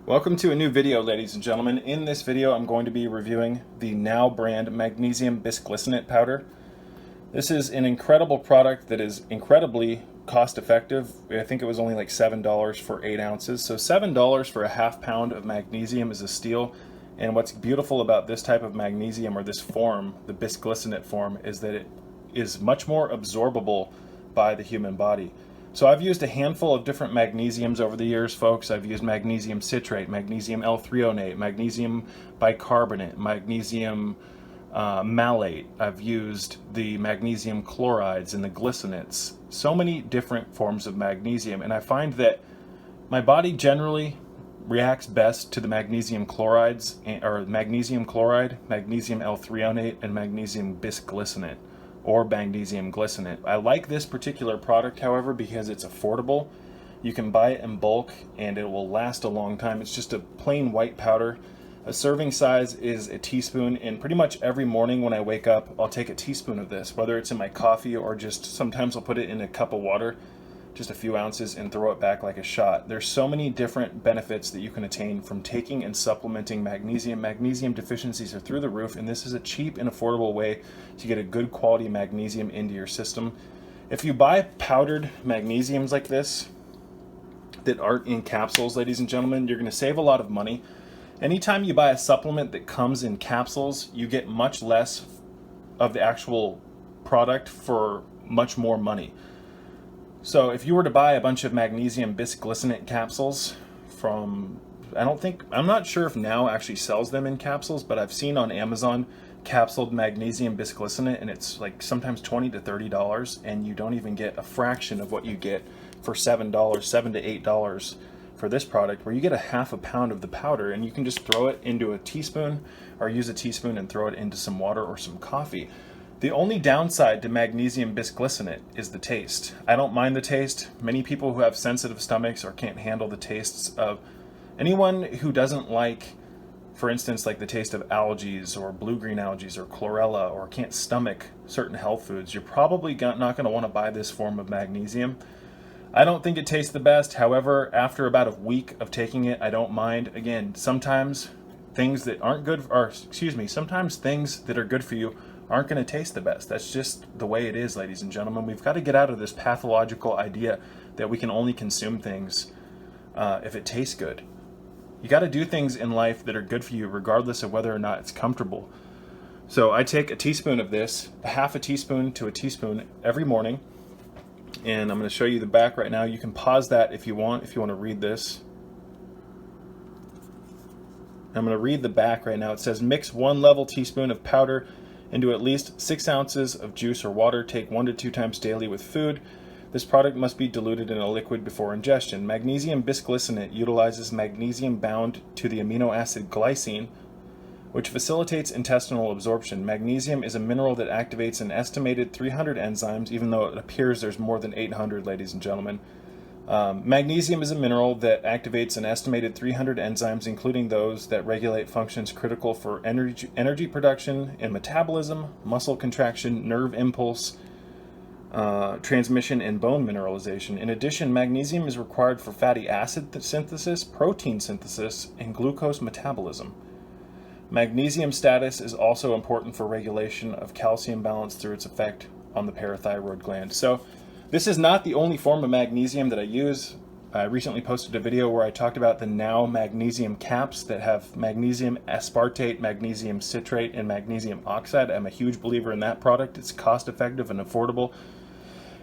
Welcome to a new video, ladies and gentlemen. In this video, I'm going to be reviewing the Now brand Magnesium Bisglycinate powder. This is an incredible product that is incredibly cost effective. I think it was only like $7 for 8 ounces. So $7 for a half pound of magnesium is a steal. And what's beautiful about this type of magnesium, or this form, the bisglycinate form, is that it is much more absorbable by the human body. So I've used a handful of different magnesiums over the years, folks. I've used magnesium citrate, magnesium L-threonate, magnesium bicarbonate, magnesium malate. I've used the magnesium chlorides and the glycinates. So many different forms of magnesium, and I find that my body generally reacts best to the magnesium chlorides, or magnesium chloride, magnesium L-threonate, and magnesium bisglycinate, or magnesium glycinate. I like this particular product, however, because it's affordable. You can buy it in bulk and it will last a long time. It's just a plain white powder. A serving size is a teaspoon, and pretty much every morning when I wake up, I'll take a teaspoon of this, whether it's in my coffee or just sometimes I'll put it in a cup of water, just a few ounces, and throw it back like a shot. There's so many different benefits that you can attain from taking and supplementing magnesium. Magnesium deficiencies are through the roof, and this is a cheap and affordable way to get a good quality magnesium into your system. If you buy powdered magnesiums like this that aren't in capsules, ladies and gentlemen, you're going to save a lot of money. Anytime you buy a supplement that comes in capsules, you get much less of the actual product for much more money. So if you were to buy a bunch of magnesium bisglycinate capsules from, I'm not sure if Now actually sells them in capsules, but I've seen on Amazon capsuled magnesium bisglycinate, and it's like sometimes $20 to $30, and you don't even get a fraction of what you get for $7 to $8 for this product, where you get a half a pound of the powder, and you can just throw it into a teaspoon, or use a teaspoon and throw it into some water or some coffee. The only downside to magnesium bisglycinate is the taste. I don't mind the taste. Many people who have sensitive stomachs or can't handle the tastes of, anyone who doesn't like, for instance, like the taste of algae or blue-green algae or chlorella, or can't stomach certain health foods, you're probably not going to want to buy this form of magnesium. I don't think it tastes the best. However, after about a week of taking it, I don't mind. Again, sometimes things that aren't good, sometimes things that are good for you aren't going to taste the best. That's just the way it is, ladies and gentlemen. We've got to get out of this pathological idea that we can only consume things if it tastes good. You got to do things in life that are good for you, regardless of whether or not it's comfortable. So I take a teaspoon of this, half a teaspoon to a teaspoon every morning, and I'm going to show you the back right now. You can pause that if you want to read this. I'm going to read the back right now. It says, mix 1 level teaspoon of powder into at least 6 ounces of juice or water. Take 1 to 2 times daily with food. This product must be diluted in a liquid before ingestion. Magnesium bisglycinate utilizes magnesium bound to the amino acid glycine, which facilitates intestinal absorption. Magnesium is a mineral that activates an estimated 300 enzymes, even though it appears there's more than 800, ladies and gentlemen. Magnesium is a mineral that activates an estimated 300 enzymes, including those that regulate functions critical for energy production and metabolism, muscle contraction, nerve impulse, transmission, and bone mineralization. In addition, magnesium is required for fatty acid synthesis, protein synthesis, and glucose metabolism. Magnesium status is also important for regulation of calcium balance through its effect on the parathyroid gland. So this is not the only form of magnesium that I use. I recently posted a video where I talked about the Now magnesium caps that have magnesium aspartate, magnesium citrate, and magnesium oxide. I'm a huge believer in that product. It's cost effective and affordable,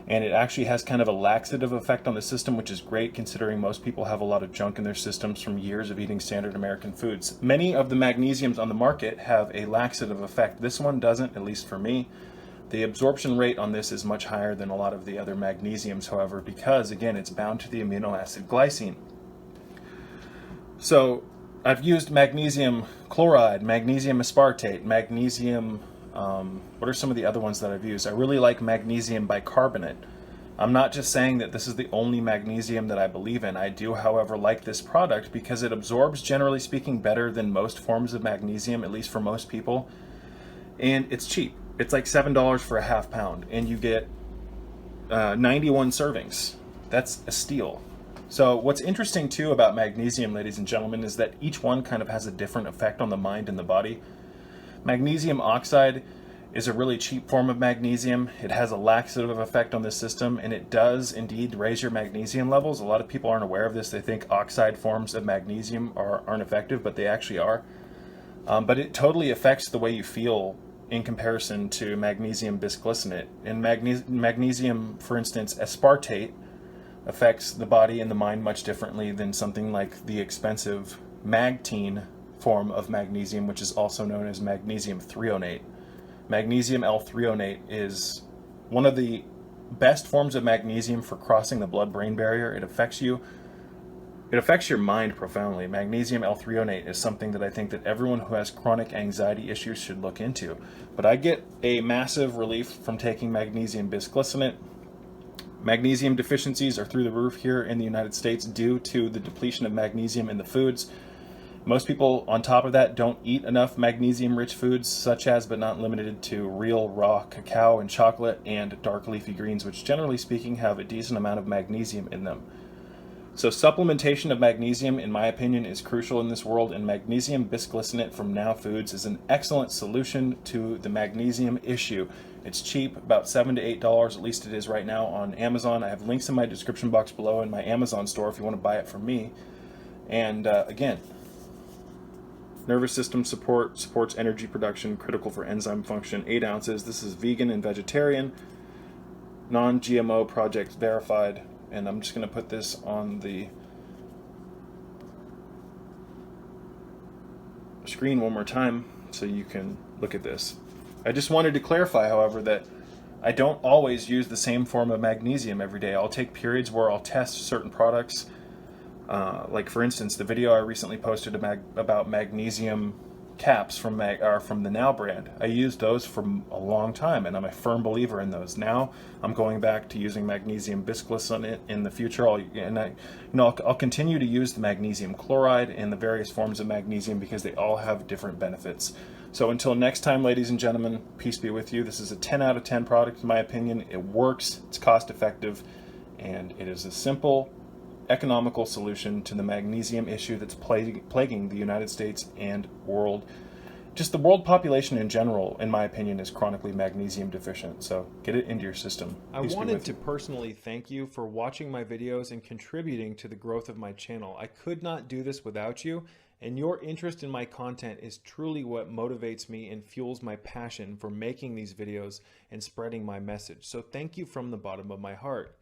and it actually has kind of a laxative effect on the system, which is great considering most people have a lot of junk in their systems from years of eating standard American foods. Many of the magnesiums on the market have a laxative effect. This one doesn't, at least for me. The absorption rate on this is much higher than a lot of the other magnesiums, however, because, again, it's bound to the amino acid glycine. So I've used magnesium chloride, magnesium aspartate, magnesium, what are some of the other ones that I've used? I really like magnesium bicarbonate. I'm not just saying that this is the only magnesium that I believe in. I do, however, like this product because it absorbs, generally speaking, better than most forms of magnesium, at least for most people, and it's cheap. It's like $7 for a half pound, and you get 91 servings. That's a steal. So what's interesting too about magnesium, ladies and gentlemen, is that each one kind of has a different effect on the mind and the body. Magnesium oxide is a really cheap form of magnesium. It has a laxative effect on the system, and it does indeed raise your magnesium levels. A lot of people aren't aware of this. They think oxide forms of magnesium aren't effective, but they actually are. But it totally affects the way you feel in comparison to magnesium bisglycinate. And magnesium, for instance, aspartate, affects the body and the mind much differently than something like the expensive magtine form of magnesium, which is also known as magnesium threonate. Magnesium L-threonate is one of the best forms of magnesium for crossing the blood-brain barrier. It affects you. It affects your mind profoundly. Magnesium L-threonate is something that I think that everyone who has chronic anxiety issues should look into. But I get a massive relief from taking magnesium bisglycinate. Magnesium deficiencies are through the roof here in the United States due to the depletion of magnesium in the foods. Most people, on top of that, don't eat enough magnesium-rich foods, such as, but not limited to, real raw cacao and chocolate and dark leafy greens, which generally speaking have a decent amount of magnesium in them. So supplementation of magnesium, in my opinion, is crucial in this world, and magnesium bisglycinate from Now Foods is an excellent solution to the magnesium issue. It's cheap, about $7 to $8, at least it is right now on Amazon. I have links in my description box below in my Amazon store if you want to buy it from me. And again, nervous system support, supports energy production, critical for enzyme function, 8 ounces. This is vegan and vegetarian, non-GMO, project verified. And I'm just going to put this on the screen one more time so you can look at this. I just wanted to clarify, however, that I don't always use the same form of magnesium every day. I'll take periods where I'll test certain products. Like for instance, the video I recently posted about magnesium caps from the Now brand. I used those for a long time, and I'm a firm believer in those. Now I'm going back to using magnesium bisglycinate in the future. I'll continue to use the magnesium chloride and the various forms of magnesium because they all have different benefits. So until next time, ladies and gentlemen, peace be with you. This is a 10 out of 10 product in my opinion. It works, it's cost effective, and it is a simple, economical solution to the magnesium issue that's plaguing the United States and world. Just the world population in general, in my opinion, is chronically magnesium deficient. So get it into your system. I wanted to personally thank you for watching my videos and contributing to the growth of my channel. I could not do this without you, and your interest in my content is truly what motivates me and fuels my passion for making these videos and spreading my message. So thank you from the bottom of my heart.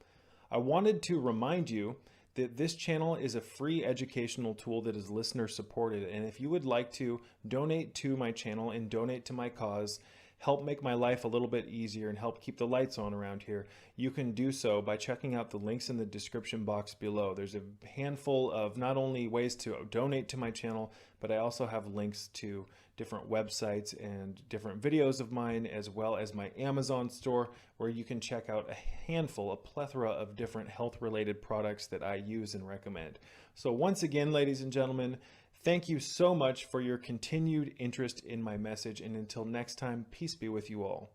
I wanted to remind you that this channel is a free educational tool that is listener supported, and if you would like to donate to my channel and donate to my cause, help make my life a little bit easier and help keep the lights on around here, you can do so by checking out the links in the description box below. There's a handful of not only ways to donate to my channel, but I also have links to different websites and different videos of mine, as well as my Amazon store, where you can check out a plethora of different health-related products that I use and recommend. So once again, ladies and gentlemen, thank you so much for your continued interest in my message, and until next time, peace be with you all.